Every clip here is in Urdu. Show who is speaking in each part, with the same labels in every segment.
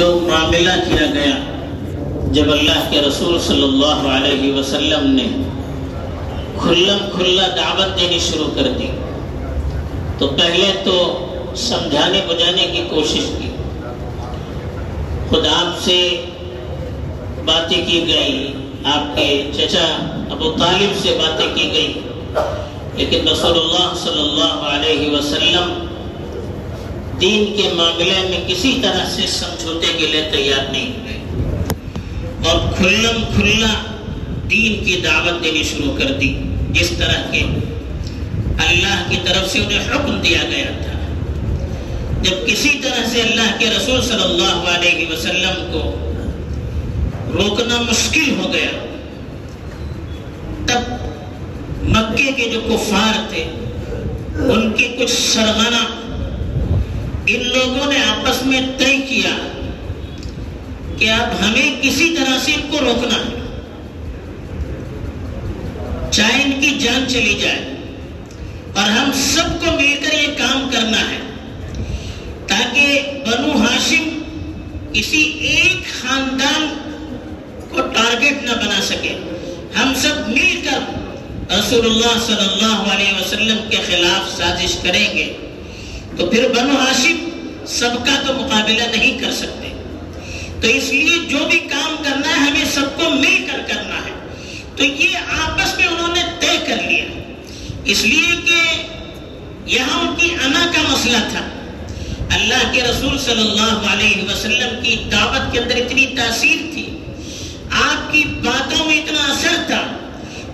Speaker 1: جو معاملہ کیا گیا جب اللہ کے رسول صلی اللہ علیہ وسلم نے کھلا دعوت دینی شروع کر دی، تو پہلے تو سمجھانے بجانے کی کوشش کی، خود آپ سے باتیں کی گئی، آپ کے چچا ابو طالب سے باتیں کی گئی، لیکن رسول اللہ صلی اللہ علیہ وسلم دین کے معاملے میں کسی طرح سے سمجھوتے کے لیے تیار نہیں ہوئے اور کھلا دین کی دعوت دینی شروع کر دی، جس طرح کے اللہ کی طرف سے انہیں حکم دیا گیا تھا۔ جب کسی طرح سے اللہ کے رسول صلی اللہ علیہ وسلم کو روکنا مشکل ہو گیا، تب مکے کے جو کفار تھے ان کی کچھ سرغنہ ان لوگوں نے آپس میں طے کیا کہ اب ہمیں کسی طرح سے ان کو روکنا ہے، چاہے ان کی جان چلی جائے، اور ہم سب کو مل کر یہ کام کرنا ہے تاکہ بنو ہاشم کسی ایک خاندان کو ٹارگٹ نہ بنا سکے۔ ہم سب مل کر رسول اللہ صلی اللہ علیہ وسلم کے خلاف سازش کریں گے تو پھر بنو ہاشم سب کا تو مقابلہ نہیں کر سکتے، تو اس لیے جو بھی کام کرنا ہے ہمیں سب کو مل کر کرنا ہے۔ تو یہ آپس میں انہوں نے طے کر لیا، اس لیے کہ یہاں ان کی انا کا مسئلہ تھا۔ اللہ کے رسول صلی اللہ علیہ وسلم کی دعوت کے اندر اتنی تاثیر تھی، آپ کی باتوں میں اتنا اثر تھا،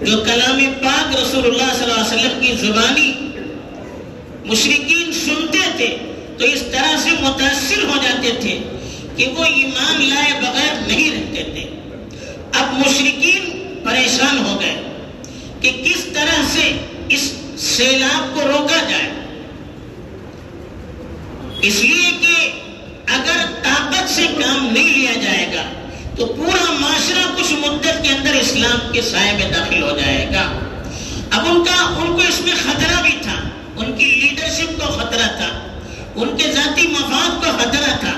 Speaker 1: جو کلام پاک رسول اللہ صلی اللہ علیہ وسلم کی زبانی مشرکین سنتے تھے تو اس طرح سے متاثر ہو جاتے تھے کہ وہ ایمان لائے بغیر نہیں رہتے تھے۔ اب مشرکین پریشان ہو گئے کہ کس طرح سے اس سیلاب کو روکا جائے، اس لیے کہ اگر طاقت سے کام نہیں لیا جائے گا تو پورا معاشرہ کچھ مدت کے اندر اسلام کے سائے میں داخل ہو جائے گا۔ اب ان کو اس میں خطرہ بھی تھا، ان کی لیڈرشپ کو خطرہ تھا، ان کے ذاتی مفاد کو خطرہ تھا،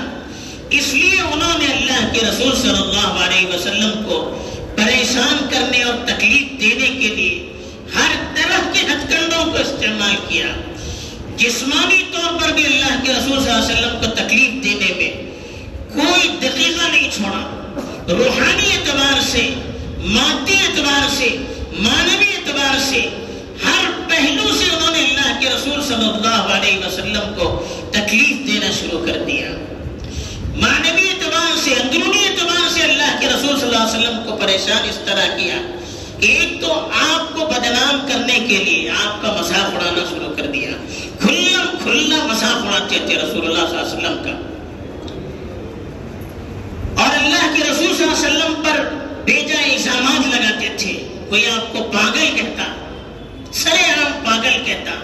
Speaker 1: اس لیے انہوں نے اللہ کے رسول صلی اللہ علیہ وسلم کو پریشان کرنے اور تکلیف دینے کے لیے ہر طرح کے ہتھ کنڈوں کو استعمال کیا۔ جسمانی طور پر بھی اللہ کے رسول صلی اللہ علیہ وسلم کو تکلیف دینے میں کوئی دقیقہ نہیں چھوڑا، روحانی اعتبار سے، مادی اعتبار سے، معنوی اعتبار سے، ہر پہلو سے انہوں نے اللہ کے رسول صلی اللہ علیہ وسلم کو تکلیف دینا شروع کر دیا۔ معنوی اعتبار سے، اندرونی اعتبار سے اللہ کے رسول صلی اللہ علیہ وسلم کو پریشان اس طرح کیا کہ ایک تو آپ کو بدنام کرنے کے لیے آپ کا مذاق اڑانا شروع کر دیا، کھلا مذاق اڑاتے تھے رسول اللہ صلی اللہ علیہ وسلم کا، اور اللہ کے رسول صلی اللہ علیہ وسلم پر بیجا الزامات لگاتے تھے۔ کوئی آپ کو پاگل کہتا، سرے عام پاگل کہتا،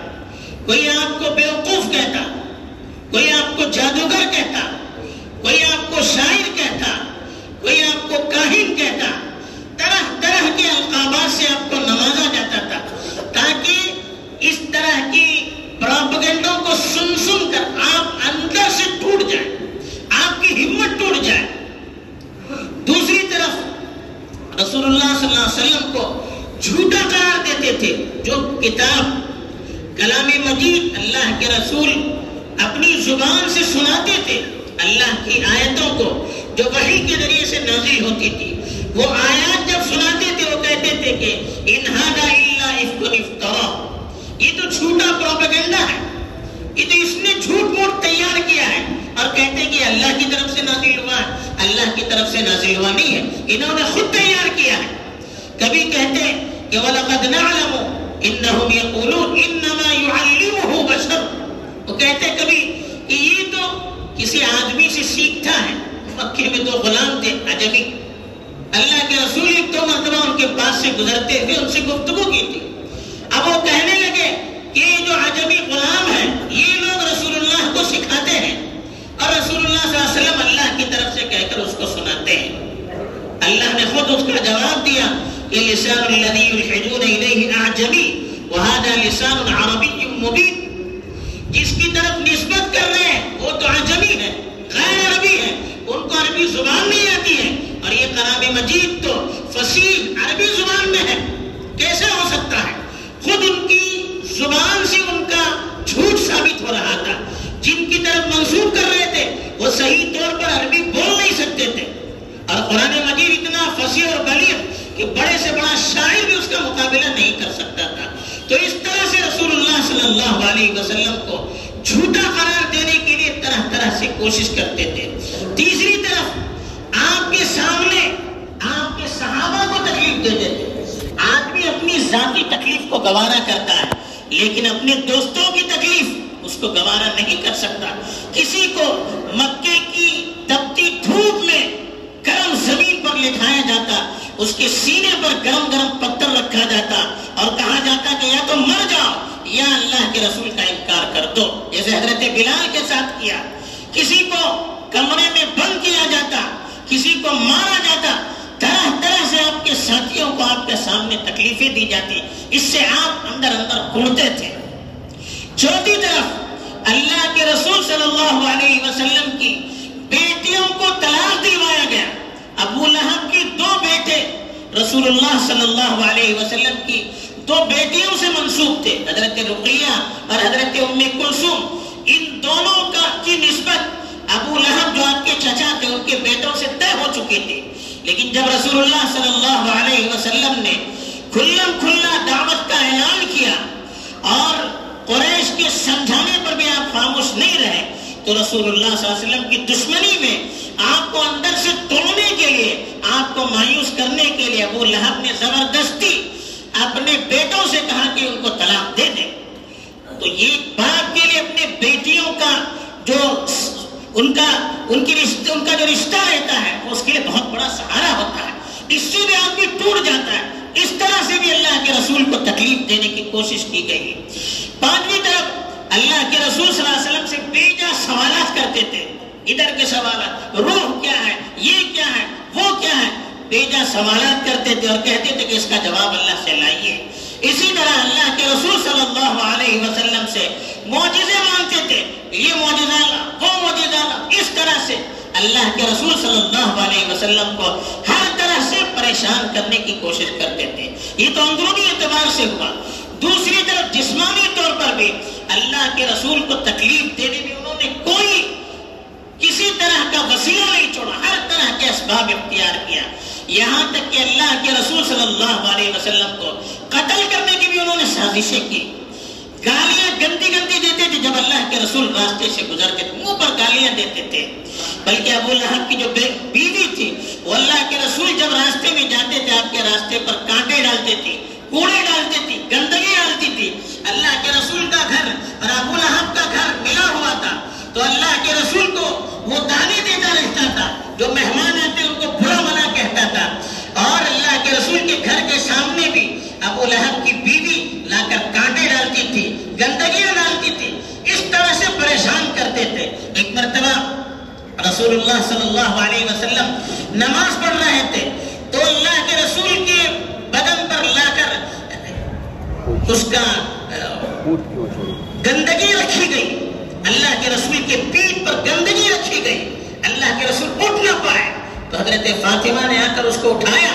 Speaker 1: کوئی آپ کو بیوقوف کہتا، کوئی آپ کو جادوگر کہتا، کوئی آپ کو شاعر کہتا، کوئی آپ کو کاہن کہتا، طرح طرح کے القابات سے آپ کو نوازا جاتا تھا تاکہ اس طرح کی پروپیگنڈوں کو سن سن کر آپ اندر سے ٹوٹ جائیں، آپ کی ہمت ٹوٹ جائے۔ دوسری طرف رسول اللہ صلی اللہ علیہ وسلم کو جھوٹا قرار دیتے تھے، جو کتاب کلام مجید اللہ کے رسول اپنی زبان سے سناتے تھے، اللہ کی آیتوں کو جو وحی کے ذریعے سے نازل ہوتی تھی، وہ آیات جب سناتے تھے وہ کہتے تھے کہ ان ھذا الا افک افترا، یہ تو جھوٹا پروپیگنڈا ہے، یہ تو اس نے جھوٹ موٹ تیار کیا ہے، اور کہتے ہیں کہ اللہ کی طرف سے نازل ہوا ہے، اللہ کی طرف سے نازل ہوا نہیں ہے، انہوں نے خود تیار کیا ہے۔ کبھی کہتے ہیں کہ وَلَقَدْ نَعْلَمُ إِنَّهُمْ يَقُولُونَ إِنَّمَا يُعَلِّمُهُ بَشَرٌ، وہ کہتے ہیں کبھی کہ یہ تو کسی آدمی سے سیکھتا ہے، مکے میں تو غلام تھے عجمی، اللہ کے رسول ایک دو مرتبہ ان کے پاس سے گزرتے تھے، ان سے گفتگو کی تھی، اب وہ کہنے لگے کہ یہ جو عجمی غلام ہیں یہ لوگ رسول اللہ کو سکھاتے ہیں، اور رسول اللہ صلی اللہ علیہ وسلم اللہ کی طرف سے کہہ کر اس کو سناتے ہیں۔ اللہ نے خود اس کا جواب دیا کہ لسان الذی یلحدون الیہ اعجمی وہذا لسان عربی مبین، جس کی طرف نسبت کر رہے ہیں وہ تو عجمی ہے، غیر عربی ہے، ان کو وہ صحیح طور پر عربی بول نہیں سکتے تھے، اور قرآن مجید اتنا فصیح اور بلیغ کہ بڑے سے بڑا شاعر بھی اس کا مقابلہ نہیں کر سکتا تھا۔ تو اس طرح سے رسول اللہ صلی اللہ علیہ وسلم کو جھوٹا قرار دینے کے لیے طرح طرح سے کوشش کرتے تھے۔ تیسری طرف آپ کے سامنے آپ کے صحابہ کو تکلیف دے دیتے۔ آدمی اپنی ذاتی تکلیف کو گوارا کرتا ہے، لیکن اپنے دوستوں کی تکلیف اس کو گوارا نہیں کر سکتا۔ کسی کو مکے کی تپتی دھوپ میں گرم زمین پر لٹھایا جاتا، اس کے سینے پر گرم گرم پتھر رکھا جاتا اور کہا جاتا کہ یا تو مر جاؤ یا اللہ کے رسول کا انکار کر دو، جیسے حضرت بلال کے ساتھ کیا۔ کسی کو کمرے میں بند کیا جاتا، کسی کو مارا جاتا، طرح طرح سے آپ کے ساتھیوں کو آپ کے سامنے تکلیفیں دی جاتی، اس سے آپ اندر اندر گھڑتے تھے۔ چوتھی طرف اللہ کے رسول صلی اللہ علیہ وسلم کی بیٹیوں کو طلاق دلوایا گیا۔ ابو لہب کی 2 بیٹے رسول اللہ صلی اللہ علیہ وسلم کی 2 بیٹیوں سے منسوب تھے، حضرت رقیہ اور حضرت ام کلثوم۔ ان دونوں کی نسبت ابو لہب جو آپ کے چچا تھے ان کے بیٹوں سے طے ہو چکی تھی، لیکن جب رسول اللہ صلی اللہ علیہ وسلم نے کھلم کھلا دعوت کا اعلان کیا اور قریش کے سمجھانے پر بھی آپ خاموش نہیں رہے، تو رسول اللہ صلی اللہ علیہ وسلم کی دشمنی میں آپ کو اندر سے توڑنے کے لیے، آپ کو مایوس کرنے کے لیے ابو لہب نے زبردستی اپنے بیٹوں سے کہا کہ ان کو طلاق دے دیں۔ تو یہ باپ کے لیے اپنے بیٹیوں کا جو ان کا جو رشتہ رہتا ہے وہ اس کے لیے بہت بڑا سہارا ہوتا ہے، اس سے بھی آدمی ٹوٹ جاتا ہے۔ اس طرح سے بھی اللہ کے رسول کو تکلیف دینے کی کوشش کی گئی۔ 5ویں طرف اللہ کے رسول صلی اللہ علیہ وسلم سے بیجا سوالات کرتے تھے، ادھر کے سوالات، روح کیا ہے، یہ کیا ہے، وہ کیا ہے، بیجا سوالات کرتے تھے اور کہتے تھے کہ اس کا جواب اللہ سے لائیے۔ اسی طرح اللہ کے رسول صلی اللہ علیہ وسلم سے معجزے مانگتے تھے، یہ معجزہ لا، وہ معجزہ لا۔ اس طرح سے اللہ کے رسول صلی اللہ علیہ وسلم کو ہر طرح سے پریشان کرنے کی کوشش کرتے تھے۔ یہ تو اندرونی اعتبار سے ہوا۔ دوسری طرف جسمانی طور پر بھی اللہ کے رسول کو تکلیف دینے میں انہوں نے کوئی کسی طرح کا وسیلہ نہیں چھوڑا، ہر طرح کے اسباب اختیار کیا، یہاں تک کہ اللہ کے رسول صلی اللہ علیہ وسلم کو قتل کرنے کی بھی انہوں نے سازشیں کی۔ گالیاں گندی گندی دیتے تھے، جب اللہ کے رسول راستے سے گزرتے تھے منہ پر گالیاں دیتے تھے۔ بلکہ ابو لہب کی جو بیوی تھی وہ اللہ کے رسول جب راستے میں جاتے تھے آپ کے راستے پر کانٹے ڈالتے تھی، کوڑے ڈالتے تھی، گندگی ڈالتی تھی۔ اللہ کے رسول کا گھر اور ابو لہب کا گھر ملا ہوا تھا، تو اللہ کے رسول کو وہ دانے دیتا رہتا تھا، جو مہمان آتے ان کو برا بھلا کہتا تھا، اور اللہ کے رسول کے گھر کے سامنے بھی ابو لہب کی بیوی لا کر کانٹے ڈالتی تھی، گندگیاں ڈالتی تھی، اس طرح سے پریشان کرتے تھے۔ ایک مرتبہ رسول اللہ صلی اللہ علیہ وسلم نماز پڑھ رہے تھے تو اللہ کے رسول کے بدن پر لا کر اس کا گندگی رکھی گئی، اللہ کے رسول کے پیٹھ پر گندگی رکھی گئی، اللہ کے رسول اٹھ نہ پائے تو حضرت فاطمہ نے آ کر اس کو اٹھایا۔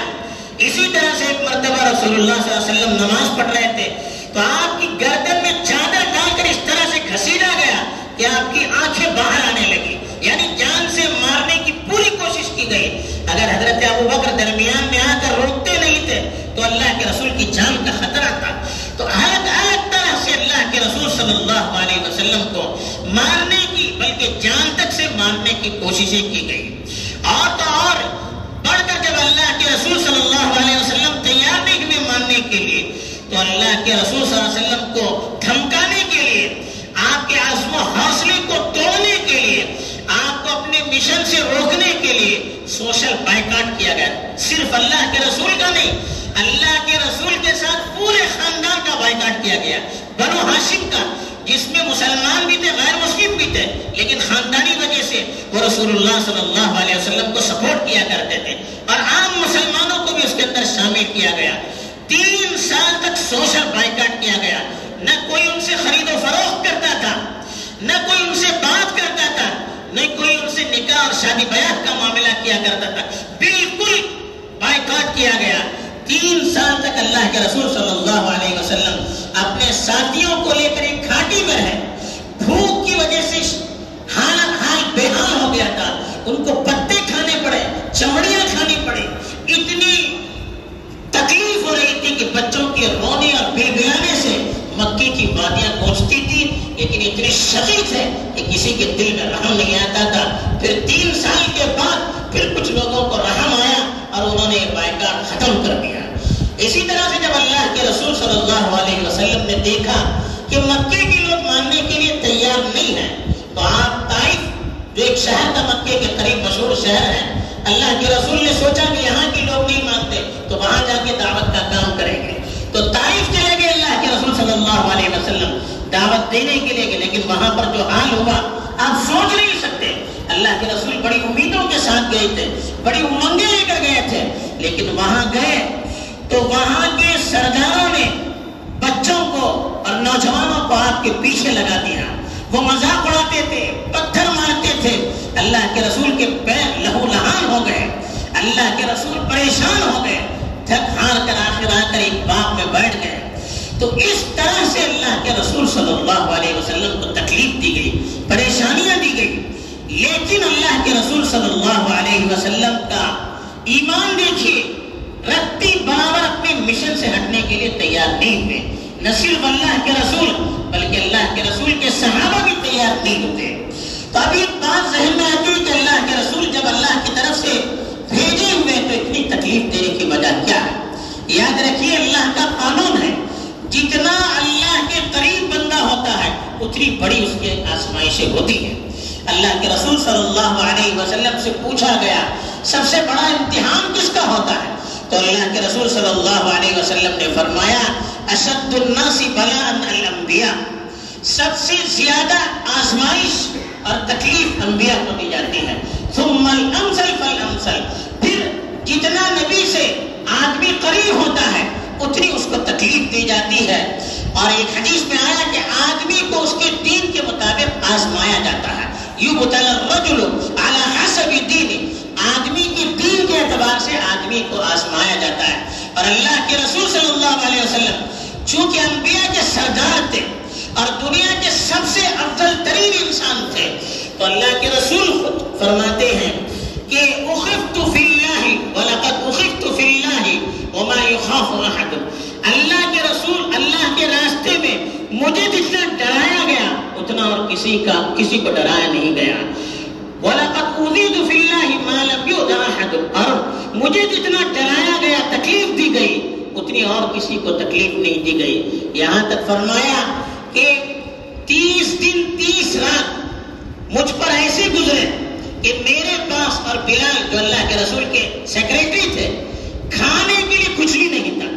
Speaker 1: اسی طرح سے ایک مرتبہ رسول اللہ صلی اللہ علیہ وسلم نماز پڑھ رہے تھے تو آپ کی گردن میں چادر ڈال کر اس طرح سے گھسیٹا گیا کہ آپ کی آنکھیں باہر آنے لگی، یعنی جان سے مارنے کی پوری کوشش کی گئی۔ اگر حضرت ابو بکر درمیان میں آ کر روکتے نہیں تھے تو اللہ کے رسول کی جان کا خطرہ تھا۔ تو الگ الگ طرح سے اللہ کے رسول صلی اللہ علیہ وسلم کو مارنے کی بلکہ جان تک سے مارنے کی کوششیں کی گئی۔ اور تو اور بڑھ کر جب اللہ کے رسول صلی اللہ علیہ وسلم تیار نہیں ہوئے ماننے کے لیے تو اللہ کے رسول صلی اللہ علیہ وسلم کو دھمکانے کے لیے، آپ کے عزم و حوصلے کو توڑنے کے لیے، آپ کو اپنے مشن سے روکنے کے لیے سوشل بائیکاٹ کیا گیا۔ صرف اللہ کے رسول کا نہیں، اللہ کے رسول کے ساتھ پورے خاندان کا بائیکاٹ کیا گیا، بنو ہاشم کا، جس میں مسلمان بھی تھے غیر مسلم بھی تھے، لیکن خاندانی وجہ سے وہ رسول اللہ صلی اللہ علیہ وسلم کو سپورٹ کیا کرتے تھے، اور عام مسلمانوں کو بھی اس کے اندر شامل کیا گیا۔ 3 سال تک سوشل بائیکاٹ کیا گیا، نہ کوئی ان سے خرید و فروخت کرتا تھا، نہ کوئی ان سے بات کرتا تھا، نہ کوئی ان سے نکاح اور شادی بیاہ کا معاملہ کیا کرتا تھا، بالکل بائیکاٹ کیا گیا۔ 3 سال تک اللہ کے رسول صلی اللہ علیہ وسلم اپنے ساتھیوں کو لے کر ایک گھاٹی میں رہے، بھوک کی وجہ سے حال بے حال ہو گیا اتنے شدید تھے کہ کسی کے دل میں رحم نہیں آتا تھا. پھر 3 سال کے بعد پھر کچھ لوگوں کو رحم آیا اور انہوں نے بائیکاٹ ختم کر دیا. اسی طرح سے جب اللہ کے رسول صلی اللہ علیہ وسلم نے دیکھا کہ مکے کے لوگ ماننے کے لیے تیار نہیں ہیں تو آپ طائف جو ایک شہر تھا مکے کے قریب مشہور شہر ہے, اللہ کے رسول نے سوچا کہ یہاں کے لوگ نہیں مانتے تو وہاں جا کے دعوت کا کام کریں گے. تو طائف چلے گئے اللہ کے رسول صلی اللہ علیہ وسلم دعوت دینے کے لیے, لیکن وہاں پر جو حال ہوا آپ سوچ نہیں سکتے. اللہ کے رسول بڑی امیدوں کے ساتھ گئے تھے, بڑی امنگیں لے کر گئے تھے, لیکن وہاں گئے تو وہاں کے سرداروں نے بچوں کو اور نوجوانوں کو آپ کے پیچھے لگا دیا. وہ مذاق اڑاتے تھے, پتھر مارتے تھے. اللہ کے رسول کے پیر لہو لہان ہو گئے. اللہ کے رسول پریشان ہو گئے, تھک ہار کر آخر آ کر ایک باغ میں بیٹھ گئے. تو اس طرح سے اللہ کے رسول صلی اللہ علیہ وسلم کو تکلیف دی گئی, پریشانیاں دی گئی. لیکن اللہ کے رسول صلی اللہ علیہ وسلم کا ایمان دیکھیے, رتی برابر اپنے مشن سے ہٹنے کے لیے تیار نہیں ہوئے. نہ صرف اللہ کے رسول بلکہ اللہ کے رسول کے صحابہ بھی تیار نہیں ہوتے. تو اب ایک بات ذہن میں آتی ہے کہ اللہ کے رسول جب اللہ کی طرف سے بھیجے ہوئے تو اتنی تکلیف دینے کی وجہ کیا ہے؟ یاد رکھیے اللہ کا قانون ہے, جتنا اللہ کے قریب بندہ ہوتا ہے اتنی بڑی اس کی آزمائشیں ہوتی ہیں. اللہ کے رسول صلی اللہ علیہ وسلم سے پوچھا گیا سب سے بڑا امتحان کس کا ہوتا ہے؟ تو اللہ کے رسول صلی اللہ علیہ وسلم نے فرمایا اشد الناس بلاء الانبیاء, سب سے زیادہ آزمائش اور تکلیف انبیاء کو دی جاتی ہے. ثم الامثل فالامثل, پھر جتنا نبی سے آدمی قریب ہوتا ہے اتنی اس کو تکلیف دی جاتی ہے. اور ایک حدیث میں آیا کہ آدمی کو اس کے دین کے مطابق آزمایا جاتا ہے. یبتلی الرجل علی حسب دینہ, آدمی کی دین کے اعتبار سے آدمی کو آزمایا جاتا ہے. اور اللہ کے رسول صلی اللہ علیہ وسلم چونکہ انبیاء کے سردار تھے اور دنیا کے سب سے افضل ترین انسان تھے, تو اللہ کے رسول خود فرماتے ہیں کہ اخفت فی اللہ ولقد اخفت فی اللہ وما یخاف احد. اللہ کے رسول اللہ کے راستے میں مجھے جتنا ڈرایا گیا اتنا اور کسی کو ڈرایا نہیں گیا. وَلَقَدْ أُوذِيتُ فِي اللَّهِ مَا لَمْ يُؤْذَ أَحَدٌ, اور مجھے جتنا ڈرایا گیا تکلیف دی گئی اتنی اور کسی کو تکلیف نہیں دی گئی. یہاں تک فرمایا کہ 30 دن 30 رات مجھ پر ایسے گزرے کہ میرے پاس اور بلال جو اللہ کے رسول کے سیکریٹری تھے کھانے کے لیے کچھ بھی نہیں تھا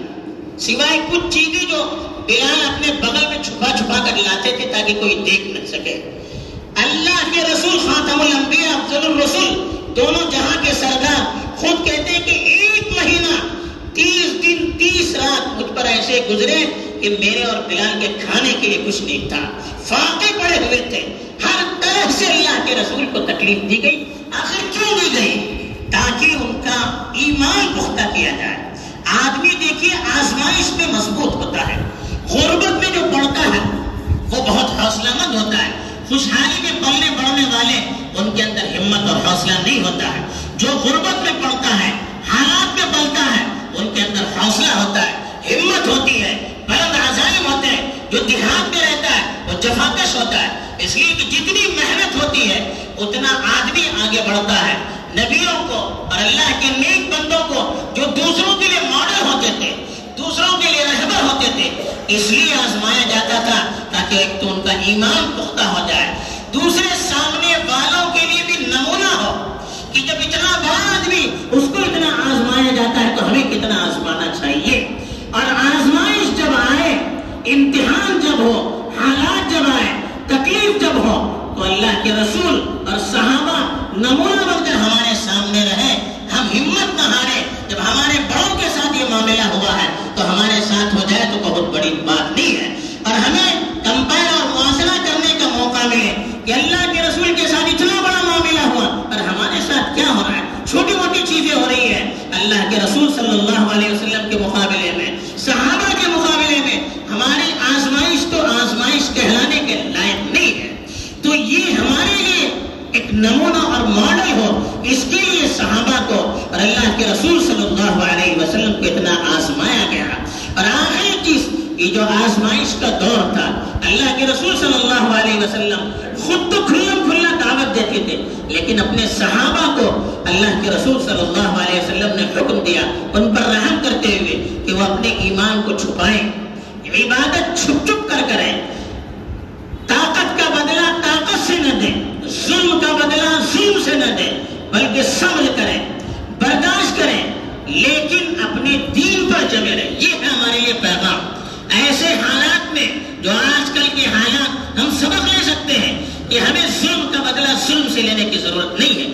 Speaker 1: سوائے کچھ چیزیں جو بلال اپنے بغل میں چھپا چھپا کر لاتے تھے تاکہ کوئی دیکھ نہ سکے. اللہ کے رسول خاتم الانبیاء افضل الرسول دونوں جہاں کے سردار خود کہتے ہیں کہ 1 مہینہ 30 دن 30 رات مجھ پر ایسے گزرے کہ میرے اور بلال کے کھانے کے لیے کچھ نہیں تھا. فاقے پڑے ہوئے تھے, ہر طرح سے اللہ کے رسول کو تکلیف دی گئی. آخر کیوں دی گئی؟ تاکہ ان کا ایمان پختہ کیا جائے. آدمی دیکھیے آزمائش میں مضبوط ہوتا ہے, غربت میں جو پڑتا ہے وہ بہت حوصلہ مند ہوتا ہے. خوشحالی میں پلنے بڑھنے والے ان کے اندر ہمت اور حوصلہ نہیں ہوتا ہے. جو غربت میں پڑتا ہے, حالات میں پلتا ہے, ان کے اندر حوصلہ ہوتا ہے, ہمت ہوتی ہے, بلند عزائم ہوتے ہیں. جو دیہات میں رہتا ہے وہ جفاکش ہوتا ہے, اس لیے کہ جتنی محنت ہوتی ہے اتنا آدمی آگے بڑھتا ہے. نبیوں کو اور اللہ کے نیک بندوں کو جو دوسروں کے لیے ماڈل ہوتے تھے, دوسروں کے لیے رہبر ہوتے تھے, اس لیے آزمایا جاتا تھا تاکہ ایک تو ان کا ایمان پختہ ہو جائے, دوسرے سامنے والوں کے لیے بھی نمونہ ہو کہ جب اتنا بڑا آدمی اس کو اتنا آزمایا جاتا ہے تو ہمیں کتنا آزمانا چاہیے. اور آزمائش جب آئے, امتحان جب ہو, حالات جب آئے, تکلیف جب ہو تو اللہ کے رسول اور صحابہ نمونہ بن کر ہمارے سامنے رہے. ہم ہمت نہ ہارے. جب ہمارے بڑوں کے ساتھ یہ معاملہ ہوا ہے تو ہمارے ساتھ ہو جائے تو بہت بڑی بات نہیں ہے. اور ہمیں کمپیئر اور موازنہ کرنے کا موقع ملے کہ اللہ کے رسول کے ساتھ اتنا بڑا معاملہ ہوا اور ہمارے ساتھ کیا ہو رہا ہے. چھوٹی موٹی چیزیں ہو رہی ہیں, اللہ کے رسول صلی اللہ علیہ وسلم کے مقابلے میں, صحابہ کے مقابلے میں ہماری آزمائش تو آزمائش کہلانے کے لائق نہیں ہے. تو یہ ہمارے لیے ایک نمونہ اور ماڈل ہو, اس کے لیے صحابہ کو اور اللہ کے رسول صلی اللہ علیہ وسلم کو اتنا آزمایا گیا. اور آخری چیز, یہ جو آزمائش کا دور تھا اللہ کے رسول صلی اللہ علیہ وسلم خود تو کھلم کھلا دعوت دیتے تھے، لیکن اپنے صحابہ کو اللہ کے رسول صلی اللہ علیہ وسلم نے حکم دیا ان پر رحم کرتے ہوئے کہ وہ اپنے ایمان کو چھپائیں، عبادت چھپ چھپ کر کریں، طاقت کا بدلہ طاقت سے نہ دیں، ظلم کا بدلہ ظلم سے نہ دیں، بلکہ صبر کریں، برداشت کریں، لیکن اپنے دین پر جمے رہیں۔ یہ ہے ہمارے لیے پیغام۔ ایسے حالات میں جو آج کل کے حالات، ہم سبق لے سکتے ہیں کہ ہمیں ظلم کا بدلہ ظلم سے لینے کی ضرورت نہیں ہے،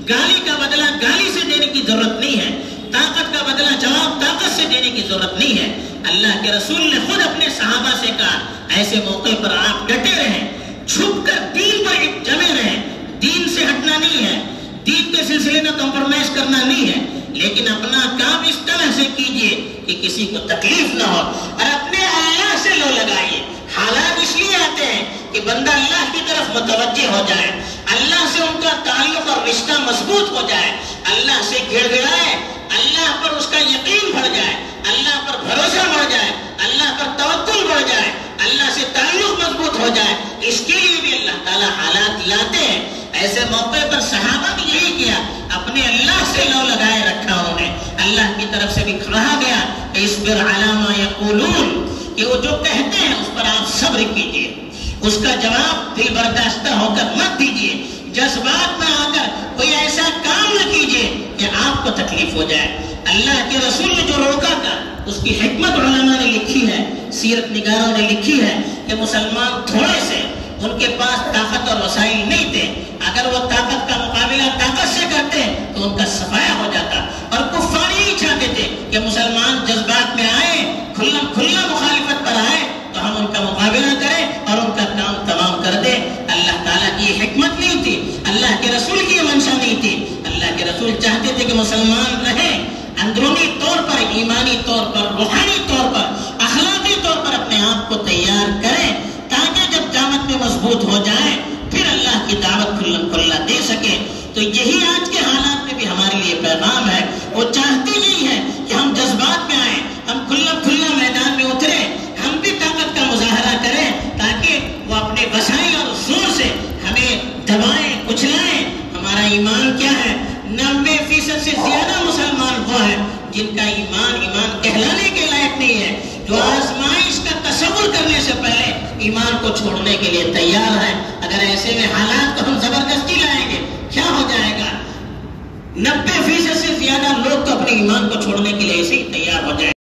Speaker 1: گالی کا بدلہ گالی سے دینے کی ضرورت نہیں ہے، طاقت کا بدلہ جواب طاقت سے دینے کی ضرورت نہیں ہے۔ اللہ کے رسول نے خود اپنے صحابہ سے کہا ایسے موقع پر آپ ڈٹے رہیں، چھپ کر دین پر جمے رہیں، دین سے ہٹنا نہیں ہے، دین کے سلسلے میں کمپرومائز کرنا نہیں ہے، لیکن اپنا کام اس طرح سے کیجئے کہ کسی کو تکلیف نہ ہو، اور اپنے اللہ سے لو لگائیے۔ حالات اس لیے آتے ہیں کہ بندہ اللہ کی طرف متوجہ ہو جائے، اللہ سے ان کا تعلق اور رشتہ مضبوط ہو جائے، اللہ سے گڑ گڑائے، اللہ پر اس کا یقین بڑھ جائے، اللہ پر بھروسہ بڑھ جائے، اللہ پر توکل بڑھ جائے، اللہ سے تعلق مضبوط ہو جائے۔ اس کے لیے بھی اللہ تعالیٰ حالات لاتے ہیں۔ ایسے موقع پر صحابہ بھی یہی کیا، اپنے اللہ سے لو لگائے رکھا انہوں نے۔ اللہ کی طرف سے بھی کہا گیا کہ اصبر علی ما یقولون، کہ وہ جو کہتے ہیں اس پر آپ صبر کیجئے، اس کا جواب دل برداشتہ ہو کر مت دیجئے، جذبات میں آ کر کوئی ایسا کام نہ کیجئے کہ آپ کو تکلیف ہو جائے۔ اللہ کے رسول نے جو روکا تھا اس کی حکمت علماء نے لکھی ہے، سیرت نگاروں نے لکھی ہے کہ مسلمان تھوڑے سے، ان کے پاس طاقت اور وسائل نہیں تھے، اگر وہ طاقت کا مقابلہ طاقت سے کرتے تو ان کا صفایا ہو جاتا، اور کفار یہی چاہتے تھے کہ مسلمان جذبات میں آئے، کھلا مخالفت پر آئے تو ہم ان کا مقابلہ کریں اور ان کا کام تمام کر دیں۔ اللہ تعالیٰ کی یہ حکمت نہیں تھی، اللہ کے رسول کی یہ منشا نہیں تھی۔ اللہ کے رسول چاہتے تھے کہ مسلمان رہیں، اندرونی طور پر، ایمانی طور پر، روحانی طور پر، اخلاقی طور پر اپنے آپ کو تیار کریں، تاکہ جب دعوت میں مضبوط ہو جائیں پھر اللہ کی دعوت کھلا دے سکے۔ تو یہی آج کے حالات میں بھی ہمارے لیے پیغام ہے۔ وہ چاہتے یہی ہے کہ ہم جذبات میں آئیں، ہم کھلا میدان میں اتریں، ہم بھی طاقت کا مظاہرہ کریں، تاکہ وہ اپنے وسائل اور زور سے ہمیں دبائیں، کچلائیں۔ ہمارا ایمان کیا ہے؟ 90% سے زیادہ مسلمان وہ ہیں جن کا ایمان کہلانے کے لائق نہیں ہے، جو آزمائش کا تصور کرنے سے پہلے ایمان کو چھوڑنے کے لیے تیار ہیں۔ اگر ایسے میں حالات کو ہم زبردستی لائیں گے کیا ہو جائے گا؟ 90% سے زیادہ لوگ تو اپنے ایمان کو چھوڑنے کے لیے ایسے ہی تیار ہو جائیں گے۔